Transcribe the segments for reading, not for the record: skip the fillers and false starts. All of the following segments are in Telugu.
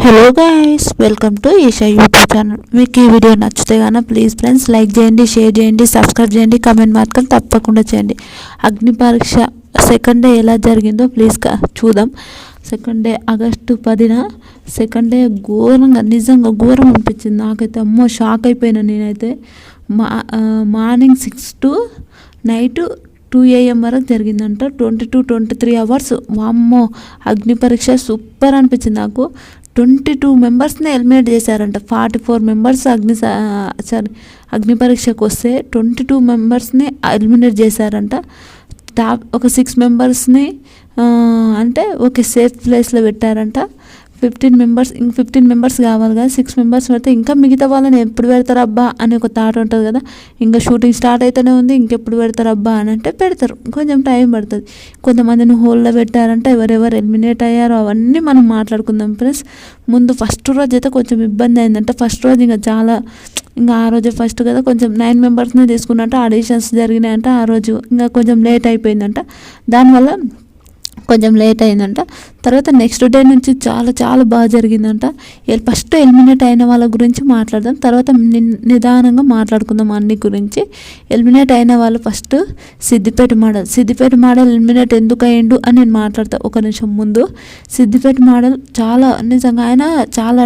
Hello guys, welcome to Eesha YouTube channel. మీకు ఈ వీడియో నచ్చితే కానీ ప్లీజ్ ఫ్రెండ్స్ లైక్ చేయండి, షేర్ చేయండి, సబ్స్క్రైబ్ చేయండి, కమెంట్ మాత్రం తప్పకుండా చేయండి. అగ్ని పరీక్ష సెకండ్ డే ఎలా జరిగిందో ప్లీజ్ చూద్దాం. సెకండ్ డే ఆగస్టు 10న సెకండ్ డే నిజంగా ఘోరం అనిపించింది నాకైతే. అమ్మో, షాక్ అయిపోయినా నేనైతే. మార్నింగ్ 6 to నైట్ 2 AM వరకు జరిగిందంట. 22-23 hours. వామ్మో, అగ్ని పరీక్ష సూపర్ అనిపించింది నాకు. 22 మెంబర్స్ని ఎలిమినేట్ చేశారంట. 44 మెంబర్స్ అగ్ని పరీక్షకు వస్తే 22 మెంబర్స్ని ఎలిమినేట్ చేశారంట. ఒక 6 మెంబర్స్ని అంటే ఒక సేఫ్ ప్లేస్లో పెట్టారంట. 15 మెంబర్స్ కావాలి కదా. 6 మెంబర్స్ పెడితే ఇంకా మిగతా వాళ్ళని ఎప్పుడు పెడతారబ్బా అని ఒక థాట్ ఉంటుంది కదా. ఇంకా షూటింగ్ స్టార్ట్ అయితేనే ఉంది, ఇంకెప్పుడు పెడతారబ్బా అని అంటే పెడతారు. కొంచెం టైం పడుతుంది. కొంతమందిని హోల్లో పెట్టారంటే ఎవరెవరు ఎలిమినేట్ అయ్యారో అవన్నీ మనం మాట్లాడుకుందాం ఫ్రెండ్స్. ముందు ఫస్ట్ రోజు అయితే కొంచెం ఇబ్బంది అయిందంటే. ఫస్ట్ రోజు ఇంకా ఆ రోజు ఫస్ట్ కదా, కొంచెం 9 మెంబర్స్ని తీసుకున్నట్టు ఆడిషన్స్ జరిగినాయంట. ఆ రోజు ఇంకా కొంచెం లేట్ అయిపోయిందంట. దానివల్ల కొంచెం లేట్ అయిందంట. తర్వాత నెక్స్ట్ డే నుంచి చాలా బాగా జరిగిందంట. ఫస్ట్ ఎలిమినేట్ అయిన వాళ్ళ గురించి మాట్లాడదాం, తర్వాత నిదానంగా మాట్లాడుకుందాం అన్ని గురించి. ఎలిమినేట్ అయిన వాళ్ళు ఫస్ట్ సిద్దిపేట మోడల్ ఎలిమినేట్ ఎందుకు అయ్యిండు అని నేను మాట్లాడతా. ఒక నిమిషం ముందు సిద్దిపేట మోడల్ నిజంగా ఆయన చాలా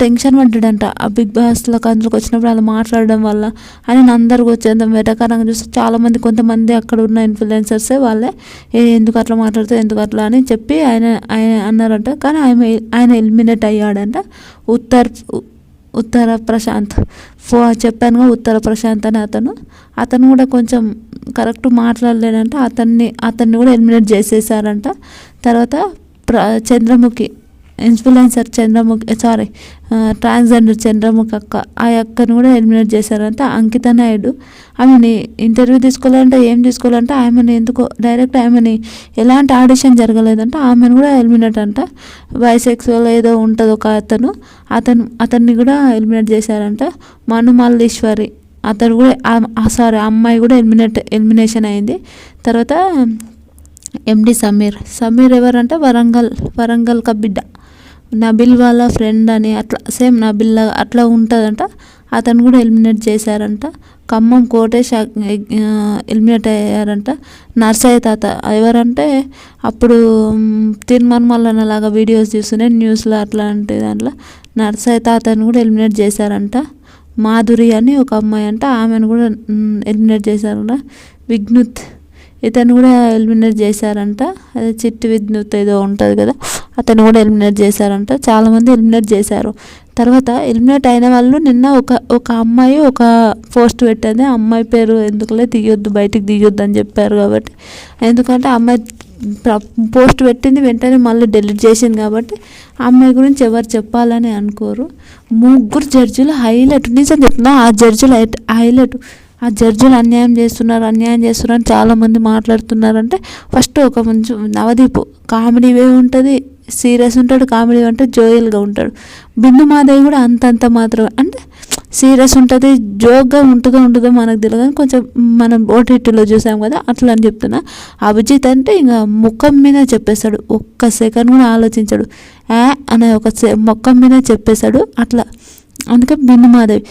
టెన్షన్ పడ్డాడంట. ఆ బిగ్ బాస్లోకి అందులోకి వచ్చినప్పుడు అలా మాట్లాడడం వల్ల ఆయన అందరికి వచ్చేంత వెటకారంగా చూస్తే చాలామంది, కొంతమంది అక్కడ ఉన్న ఇన్ఫ్లుయెన్సర్సే వాళ్ళే ఎందుకు అట్లా మాట్లాడితే ఎందుకు అట్లా అని చెప్పి ఆయన అన్నారంట. కానీ ఆయన ఎలిమినేట్ అయ్యాడంట. ఉత్తర ప్రశాంత్ చెప్పానుగా, ఉత్తర ప్రశాంత్ అని అతను కూడా కొంచెం కరెక్ట్ మాట్లాడలేడంట. అతన్ని కూడా ఎలిమినేట్ చేసేసారంట. తర్వాత చంద్రముఖి ఇన్ఫ్లుయెన్సర్ ట్రాన్స్జెండర్ చంద్రముఖి ఆ అక్కను కూడా ఎలిమినేట్ చేశారంట. అంకిత నాయుడు ఆమెని ఇంటర్వ్యూ తీసుకోవాలంటే ఏం తీసుకోవాలంటే ఆమెను ఆమెని ఎలాంటి ఆడిషన్ జరగలేదంట. ఆమెను కూడా ఎలిమినేట్ అంట. బైసెక్సువల్ ఏదో ఉంటుంది ఒక అతన్ని కూడా ఎలిమినేట్ చేశారంట. మల్లీశ్వరి అతను కూడా అమ్మాయి కూడా ఎలిమినేషన్ అయింది. తర్వాత ఎండి సమీర్ ఎవరంటే వరంగల్ బిడ్డ, నబిల్ వాళ్ళ ఫ్రెండ్ అని అట్లా సేమ్ నబిల్ అట్లా ఉంటుందంట. అతను కూడా ఎలిమినేట్ చేశారంట. ఖమ్మం కోటేష్ ఎలిమినేట్ అయ్యారంట. నర్సయ్య తాత ఎవరంటే అప్పుడు తిరుమల లాగా వీడియోస్ చూస్తూనే న్యూస్లో అట్లాంటి దాంట్లో నర్సయ్య తాతను కూడా ఎలిమినేట్ చేశారంట. మాధురి అని ఒక అమ్మాయి అంట, ఆమెను కూడా ఎలిమినేట్ చేశారంట. విఘ్నుత్ ఇతను కూడా ఎలిమినేట్ చేశారంట. అదే చిట్టి విఘ్నుత్ ఏదో ఉంటుంది కదా, అతను కూడా ఎలిమినేట్ చేశారంట. చాలామంది ఎలిమినేట్ చేశారు. తర్వాత ఎలిమినేట్ అయిన వాళ్ళు నిన్న ఒక అమ్మాయి ఒక పోస్ట్ పెట్టింది. ఆ అమ్మాయి పేరు ఎందుకులే బయటికి దిగొద్దు అని చెప్పారు కాబట్టి, ఎందుకంటే అమ్మాయి పోస్ట్ పెట్టింది వెంటనే మళ్ళీ డిలీట్ చేసింది కాబట్టి ఆ అమ్మాయి గురించి ఎవరు చెప్పాలని అనుకోరు. 3 జడ్జిలు హైలైట్. నిజం చెప్తున్నా, ఆ జడ్జిలు హైలైట్. ఆ జడ్జిలు అన్యాయం చేస్తున్నారు చాలామంది మాట్లాడుతున్నారంటే. ఫస్ట్ ఒక మంచి నవదీప్ కామెడీవే ఉంటుంది, సీరియస్ ఉంటాడు. కామెడీ అంటే జోయల్గా ఉంటాడు. బిందు మాధవి కూడా అంతంత మాత్రమే, అంటే సీరియస్ ఉంటుంది, జోక్గా ఉంటుందో మనకు తెలియదు. కొంచెం మనం ఓటీటీలో చూసాం కదా, అట్లా అని చెప్తున్నా. అభిజిత్ అంటే ఇంకా ముఖం మీద చెప్పేశాడు, ఒక్క సెకండ్ కూడా ఆలోచించాడు. అనే ముఖం మీద చెప్పేశాడు అట్లా. అందుకే బిందు మాధవి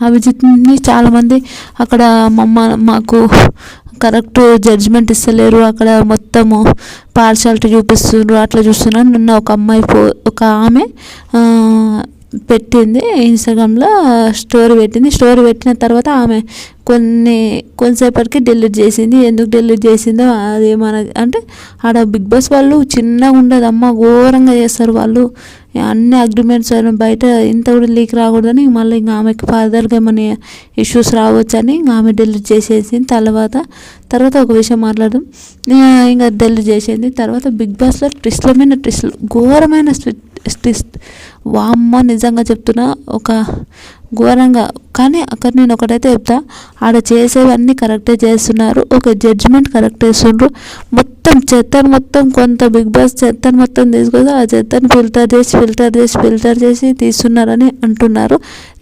అభిజిత్ని చాలామంది అక్కడ మాకు కరెక్ట్ జడ్జిమెంట్ ఇస్తలేరు, అక్కడ మొత్తము పార్షాలిటీ చూపిస్తున్నారు, అట్లా చూస్తున్నారు. నిన్న ఒక ఆమె పెట్టింది ఇన్స్టాగ్రామ్లో స్టోరీ పెట్టిన తర్వాత ఆమె కొంతసేపటికి డిలీట్ చేసింది. ఎందుకు డిలీట్ చేసిందో అది అంటే ఆడ బిగ్ బాస్ వాళ్ళు చిన్నగా ఉండదు అమ్మ, ఘోరంగా చేస్తారు వాళ్ళు. అన్ని అగ్రిమెంట్స్ బయట ఇంత కూడా లీక్ రాకూడదని మళ్ళీ ఇంకా ఆమెకి ఫర్దర్గా ఏమైనా ఇష్యూస్ రావచ్చని ఇంకా ఆమె డిలీట్ చేసేసింది. తర్వాత ఒక విషయం మాట్లాడదాం, ఇంకా డిలీట్ చేసింది. తర్వాత బిగ్ బాస్లో ట్విస్ట్లు ఘోరమైన ట్విస్ట్. వామ్మ, నిజంగా చెప్తున్నా, ఒక ఘోరంగా. కానీ అక్కడ నేను ఒకటైతే చెప్తా, ఆడ చేసేవన్నీ కరెక్టే చేస్తున్నారు, ఒక జడ్జిమెంట్ కరెక్ట్ చేస్తుండ్రు. కొంత బిగ్ బాస్ చెత్తను మొత్తం తీసుకొని ఆ చెత్తను ఫిల్టర్ చేసి తీస్తున్నారని అంటున్నారు.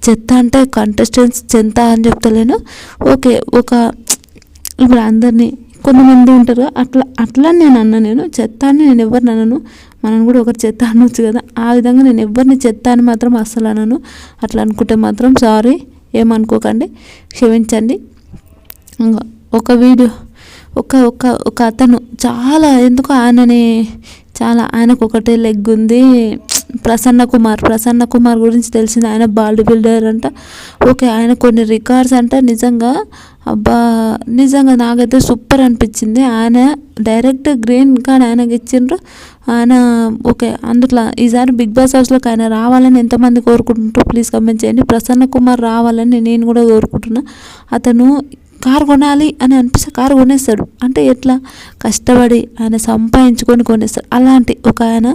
చెత్త అంటే కంటెస్టెంట్స్ చెత్త అని చెప్తలేను. ఓకే, ఇప్పుడు అందరినీ కొంతమంది ఉంటారు అట్లా నేను చెత్త అని నేను ఎవరిని అనను. మనం కూడా ఒకరు చెత్త అనొచ్చు కదా, ఆ విధంగా నేను ఎవరిని చెత్త అని మాత్రం అస్సలు అనను. అట్లా అనుకుంటే మాత్రం సారీ, ఏమనుకోకండి, క్షమించండి. ఇంకా ఒక వీడియో ఒక అతను చాలా ఎందుకో ఆయనకు ఒకటే లెగ్ ఉంది. ప్రసన్న కుమార్ గురించి తెలిసింది. ఆయన బాడీ బిల్డర్ అంట. ఓకే, ఆయన కొన్ని రికార్డ్స్ అంట. నిజంగా నాకైతే సూపర్ అనిపించింది. ఆయన డైరెక్ట్ గ్రీన్ కార్డ్ ఆయనకి ఇచ్చిండ్రు. ఆయన ఓకే, అందుట్లో ఈసారి బిగ్ బాస్ హౌస్లోకి ఆయన రావాలని ఎంతమంది కోరుకుంటుంటారో ప్లీజ్ కమెంట్ చేయండి. ప్రసన్న కుమార్ రావాలని నేను కూడా కోరుకుంటున్నా. అతను కారు కొనాలి అని అనిపిస్తే కారు కొనేస్తాడు. అంటే ఎట్లా కష్టపడి ఆయన సంపాదించుకొని కొనేస్తాడు. అలాంటి ఒక ఆయన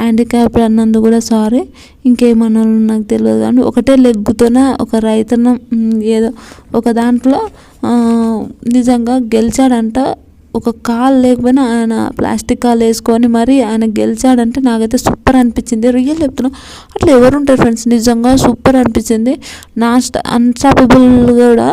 హ్యాండిక్యాప్ అన్నందు కూడా సారీ, ఇంకేమన్నా నాకు తెలియదు. కానీ ఒకటే లెగ్గుతోనే ఒక రైతన్నం ఏదో ఒక దాంట్లో నిజంగా గెలిచాడంట. ఒక కాలు లేకపోయినా ఆయన ప్లాస్టిక్ కాలు వేసుకొని మరి ఆయన గెలిచాడంటే నాకైతే సూపర్ అనిపించింది. రియల్ చెప్తున్నా, అట్లా ఎవరు ఉంటారు ఫ్రెండ్స్, నిజంగా సూపర్ అనిపించింది. అన్స్టాపబుల్ కూడా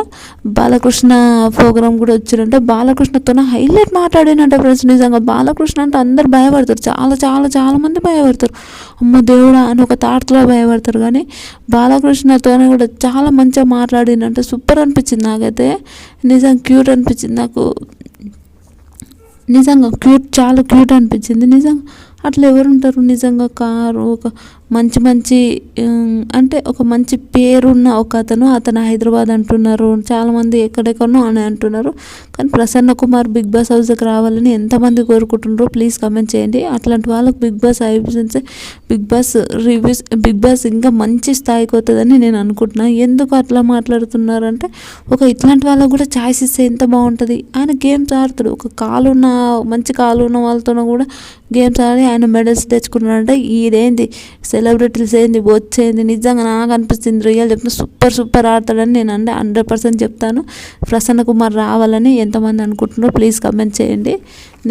బాలకృష్ణ ప్రోగ్రామ్ కూడా వచ్చిందంటే బాలకృష్ణతో హైలైట్ మాట్లాడినంటే ఫ్రెండ్స్. నిజంగా బాలకృష్ణ అంటే అందరు భయపడతారు, చాలా చాలా చాలా మంది భయపడతారు. అమ్మ దేవుడా అని ఒక థాట్లో భయపడతారు. కానీ బాలకృష్ణతోనే కూడా చాలా మంచిగా మాట్లాడినంటే సూపర్ అనిపించింది. నాకైతే నిజంగా క్యూట్ అనిపించింది. నాకు నిజంగా చాలా క్యూట్ అనిపించింది. నిజంగా అట్లా ఎవరు ఉంటారు నిజంగా. కారు ఒక మంచి అంటే ఒక మంచి పేరున్న ఒక అతను హైదరాబాద్ అంటున్నారు, చాలామంది ఎక్కడెక్కడనో అని అంటున్నారు. కానీ ప్రసన్న కుమార్ బిగ్ బాస్ హౌస్కి రావాలని ఎంతమంది కోరుకుంటున్నారో ప్లీజ్ కమెంట్ చేయండి. అట్లాంటి వాళ్ళకి బిగ్ బాస్ అయిపోతే బిగ్ బాస్ ఇంకా మంచి స్థాయికి వస్తుందని నేను అనుకుంటున్నాను. ఎందుకు అట్లా మాట్లాడుతున్నారంటే ఇట్లాంటి వాళ్ళకు కూడా ఛాయిస్ ఇస్తే ఎంత బాగుంటుంది. ఆయన గేమ్స్ ఆడుతాడు. మంచి కాలు ఉన్న వాళ్ళతో కూడా గేమ్స్ ఆడి ఆయన మెడల్స్ తెచ్చుకున్నాడంటే ఇదేంది సెలబ్రిటీస్ ఏంది వచ్చేది. నిజంగా నాకు అనిపిస్తుంది, రియల్ చెప్తున్నా, సూపర్ ఆడతాడని నేను 100% చెప్తాను. ప్రసన్న కుమార్ రావాలని ఎంతమంది అనుకుంటున్నారో ప్లీజ్ కమెంట్ చేయండి.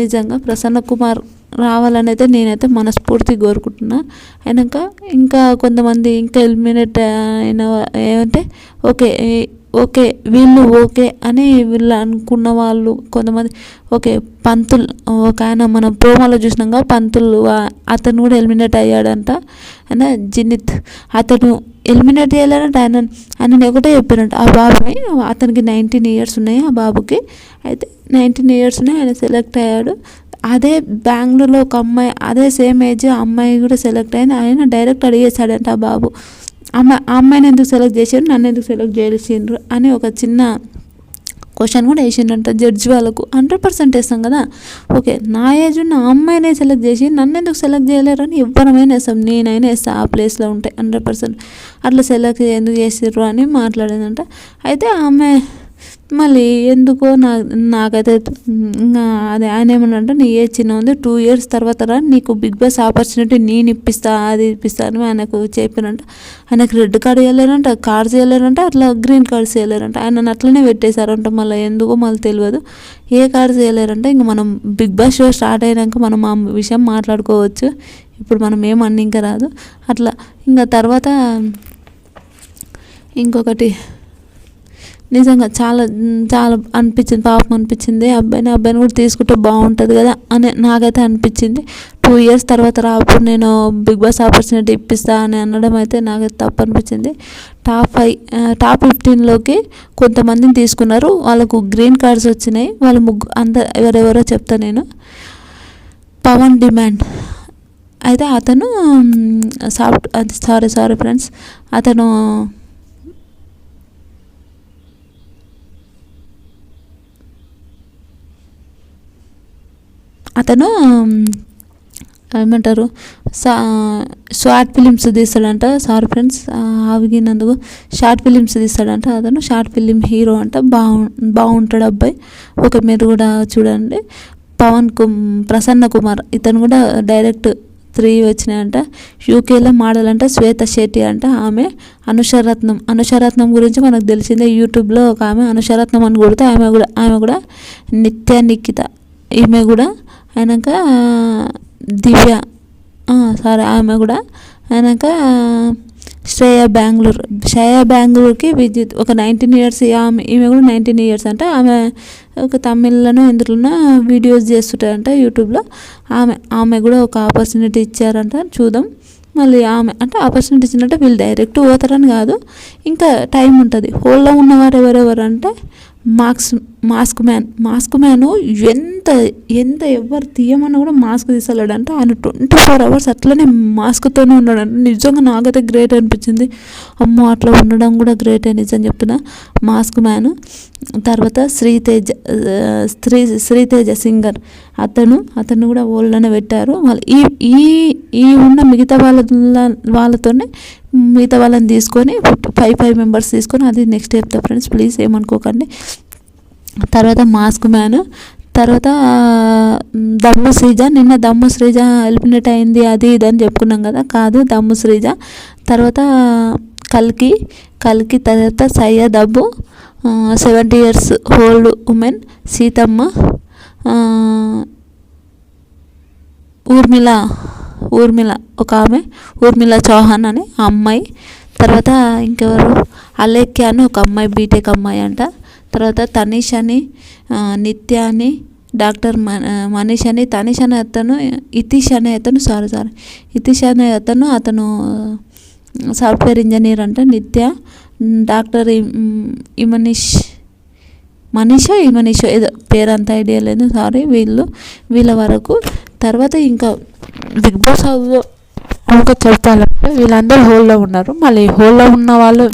నిజంగా ప్రసన్న కుమార్ రావాలని అయితే నేనైతే మనస్ఫూర్తిగా కోరుకుంటున్నా. అయినాక ఇంకా కొంతమంది ఇంకా ఎలిమినేట్ అయిన ఏమంటే ఓకే వీళ్ళు ఓకే అని వీళ్ళు అనుకున్న వాళ్ళు కొంతమంది పంతులు ఒక ఆయన మనం ప్రోమోలో చూసినాక పంతులు అతను కూడా ఎలిమినేట్ అయ్యాడంట. ఆయన జిన్నిత్ అతను ఎలిమినేట్ చేయాలంటే ఆయనని ఒకటే చెప్పారంట. ఆ బాబుని అతనికి 19 years ఉన్నాయి. ఆ బాబుకి అయితే 19 years ఉన్నాయి. ఆయన సెలెక్ట్ అయ్యాడు. అదే బెంగళూరులో ఒక అమ్మాయి అదే సేమ్ ఏజ్ అమ్మాయి కూడా సెలెక్ట్ అయింది. ఆయన డైరెక్ట్ అడిగేశాడంట ఆ బాబు, ఆ అమ్మాయిని ఎందుకు సెలెక్ట్ చేసారు, నన్ను ఎందుకు సెలెక్ట్ చేసిండ్రు అని ఒక చిన్న క్వశ్చన్ కూడా వేసిండంట జడ్జి వాళ్ళకు. 100% వేస్తాం కదా. నా ఏజ్ ఉన్న అమ్మాయినే సెలెక్ట్ చేసి నన్ను ఎందుకు సెలెక్ట్ చేయలేరు అని ఎవరమైనా వేస్తాం, నేనైనా వేస్తాను ఆ ప్లేస్లో ఉంటే 100%. అట్లా సెలెక్ట్ ఎందుకు చేసిర్రు అని మాట్లాడిందంట. అయితే ఆమె మళ్ళీ ఎందుకో నాకైతే అదే ఆయన ఏమన్నంటే నీ ఏజ్ చిన్న ఉంది, 2 years తర్వాత రా, నీకు బిగ్ బాస్ ఆపర్చునిటీ నేను ఇప్పిస్తా అని ఆయనకు చెప్పినంట. ఆయనకు రెడ్ కార్డ్ వేయలేరంట, కార్డ్స్ వేయలేరంట, అట్లా గ్రీన్ కార్డ్స్ వేయలేరంట. ఆయన అట్లనే పెట్టేశారంట. మళ్ళీ ఎందుకో మళ్ళీ తెలియదు ఏ కార్డ్స్ వేయలేరంట. ఇంకా మనం బిగ్ బాస్ షో స్టార్ట్ అయినాక మనం ఆ విషయం మాట్లాడుకోవచ్చు. ఇప్పుడు మనం ఏమన్నా ఇంకా రాదు అట్లా. ఇంకా తర్వాత ఇంకొకటి నిజంగా చాలా చాలా అనిపించింది, పాపం అనిపించింది. అబ్బాయిని కూడా తీసుకుంటే బాగుంటుంది కదా అని నాకైతే అనిపించింది. 2 years తర్వాత రాప్పుడు నేను బిగ్ బాస్ ఆపర్చునిటీ ఇప్పిస్తా అని అనడం అయితే నాకైతే తప్పు అనిపించింది. టాప్ 15లోకి కొంతమందిని తీసుకున్నారు, వాళ్ళకు గ్రీన్ కార్డ్స్ వచ్చినాయి. వాళ్ళు ఎవరెవరో చెప్తా నేను. పవన్ డిమాండ్ అయితే అతను సారీ ఫ్రెండ్స్, అతను ఏమంటారు షార్ట్ ఫిలిమ్స్ తీస్తాడంట. సారీ ఫ్రెండ్స్ ఆగినందుకు. షార్ట్ ఫిలిమ్స్ తీస్తాడంట. అతను షార్ట్ ఫిలిం హీరో అంట. బాగుంటాడు అబ్బాయి. మీరు కూడా చూడండి. ప్రసన్న కుమార్ ఇతను కూడా డైరెక్ట్ 3 వచ్చినాయంట. యూకేలో మోడల్ అంట. శ్వేత శెట్టి అంట. ఆమె అనుషరత్నం గురించి మనకు తెలిసిందే. యూట్యూబ్లో ఒక ఆమె అనుషరత్నం అని కొడితే ఆమె కూడా నిఖిత ఈమె కూడా. అయినాక దివ్య ఆమె కూడా. అయినాక శ్రేయ బెంగళూరుకి విజిత్ ఒక 19 years ఈమె కూడా 19 years అంట. ఆమె ఒక తమిళ్లోనో ఎందులోనో వీడియోస్ చేస్తుంటారంట యూట్యూబ్లో. ఆమె కూడా ఒక ఆపర్చునిటీ ఇచ్చారంట, చూద్దాం. మళ్ళీ ఆమె అంటే ఆపర్చునిటీ ఇచ్చినట్టే వీళ్ళు డైరెక్ట్ పోతారని కాదు, ఇంకా టైం ఉంటుంది. హోల్లో ఉన్నవారు ఎవరెవరు అంటే మాస్క్ మ్యాను ఎంత ఎవరు తీయమన్నా కూడా మాస్క్ తీసలేడంటే ఆయన 24 hours అట్లనే మాస్క్తోనే ఉన్నాడంటే నిజంగా నాకైతే గ్రేట్ అనిపించింది. అమ్మో అట్లా ఉండడం కూడా గ్రేట్ అని నిజం చెప్తున్నా. Mask man. తర్వాత శ్రీతేజ సింగర్, అతను కూడా ఓల్డ్లోనే పెట్టారు. వాళ్ళు ఈ ఉన్న మిగతా వాళ్ళతోనే మిగతా వాళ్ళని తీసుకొని 5 members తీసుకొని, అది నెక్స్ట్ చెప్తా ఫ్రెండ్స్, ప్లీజ్ ఏమనుకోకండి. తర్వాత మాస్క్ మ్యాన్, తర్వాత దమ్ము శ్రీజ. నిన్న దమ్ము శ్రీజ ఎలిమినేట్ అయింది అది ఇది అని చెప్పుకున్నాం కదా, కాదు దమ్ము శ్రీజ. తర్వాత కల్కి, తర్వాత సయ్యద్ అబ్బు, 70 years old women Seethamma, Urmila ఒక ఆమె, ఊర్మిళ చౌహాన్ అని ఆ అమ్మాయి. తర్వాత ఇంకెవరు, అలేఖ్య అని ఒక అమ్మాయి, బీటెక్ అమ్మాయి అంట. తర్వాత తనీష్ అని, నిత్య అని, డాక్టర్ మనీష్ అని, తనీష్ అనే అతను, ఇతీష్ అనే అతను సాఫ్ట్వేర్ ఇంజనీర్ అంట. నిత్య, డాక్టర్ మనీషో ఏదో పేరు అంత ఐడియా లేదు, సారీ. వీళ్ళ వరకు. తర్వాత ఇంకా బిగ్ బాస్ హౌస్లో ఇంకా చెప్పాలంటే వీళ్ళందరూ హోల్లో ఉన్నారు. మళ్ళీ హోల్లో ఉన్న వాళ్ళు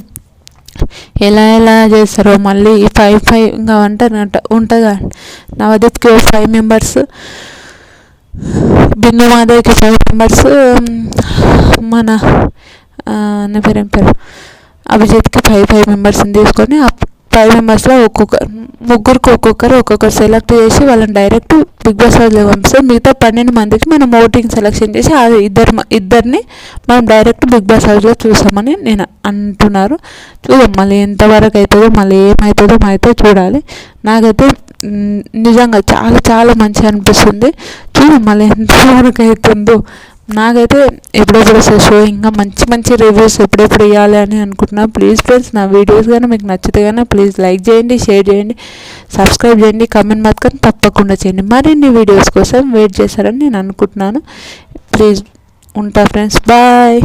ఎలా చేస్తారో మళ్ళీ 5 ఇంకా ఉంటుందా. నవదీప్కి 5 members, బిందు మాధవ్కి 5 members, మన నా పేరు అభిజిత్కి 5 membersని తీసుకొని 5 membersలో ముగ్గురికి ఒక్కొక్కరు సెలెక్ట్ చేసి వాళ్ళని డైరెక్ట్ బిగ్ బాస్ హౌస్లో పంపిస్తారు. మిగతా 12 మందికి మనం ఓటింగ్ సెలెక్షన్ చేసి అది ఇద్దరిని మనం డైరెక్ట్ బిగ్ బాస్ హౌస్లో చూసామని నేను అంటున్నారు. చూద్దాం మళ్ళీ ఎంతవరకు అవుతుందో, మళ్ళీ ఏమవుతుందో అయితే చూడాలి. నాకైతే నిజంగా చాలా చాలా మంచిగా అనిపిస్తుంది. చూద్దాం మళ్ళీ ఎంతవరకు అవుతుందో. నాకైతే ఎప్పుడెప్పుడు షో ఇంకా మంచి రివ్యూస్ ఎప్పుడెప్పుడు ఇవ్వాలి అని అనుకుంటున్నా. ప్లీజ్ ఫ్రెండ్స్, నా వీడియోస్ కానీ మీకు నచ్చితే కానీ ప్లీజ్ లైక్ చేయండి, షేర్ చేయండి, సబ్స్క్రైబ్ చేయండి, కామెంట్ మాత్రం తప్పకుండా చేయండి. మరిన్ని వీడియోస్ కోసం వెయిట్ చేస్తారని నేను అనుకుంటున్నాను. ప్లీజ్ ఉంటా ఫ్రెండ్స్, బాయ్.